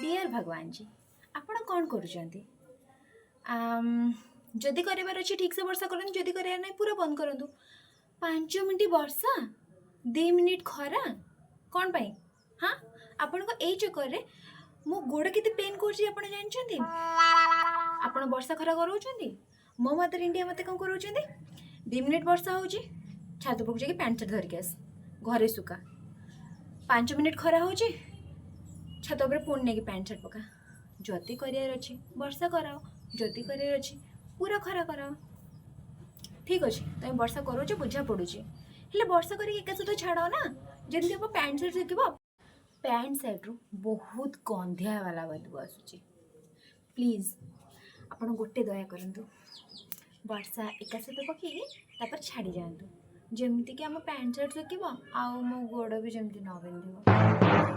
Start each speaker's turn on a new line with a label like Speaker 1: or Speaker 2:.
Speaker 1: dear भगवान जी आपण कौन करुँच जदि करार अच्छे ठीक से वर्षा करूँ जदि करार नहीं पूरा बंद करूँ 5 मिनट वर्षा 2 मिनिट खरा कौन पाई हाँ आपण को यही चक्कर में मो गोड़ के पेन कर जानते आपण वर्षा खरा कराऊँ मो मदर इंडिया मत कौन कराऊँ 2 मिनिट वर्षा हो छात उपरक जाकि पैंट सार्ट धरिक आस घरे सुखा 5 मिनिट खरा हो छात उपर पुणी नहीं पैंट सार्ट पका जदि करार अच्छी वर्षा कराओ जदि करार अच्छी पूरा खरा कराओ ठीक अच्छे तुम वर्षा करोच बुझा पड़ुची हेले वर्षा कर एका सहित छाड़ ना जमी हम पैंट सार्ट शिखब पैंट सार्ट रु बहुत गंधिया वाला बदबू आसूची प्लीज आप गोटे दया करूँ वर्षा एका सहित पकईकि छाड़ी जातु जमती कि आम पैंट सार्ट शिखब आउ मो गोड़ भी जमती न बिंध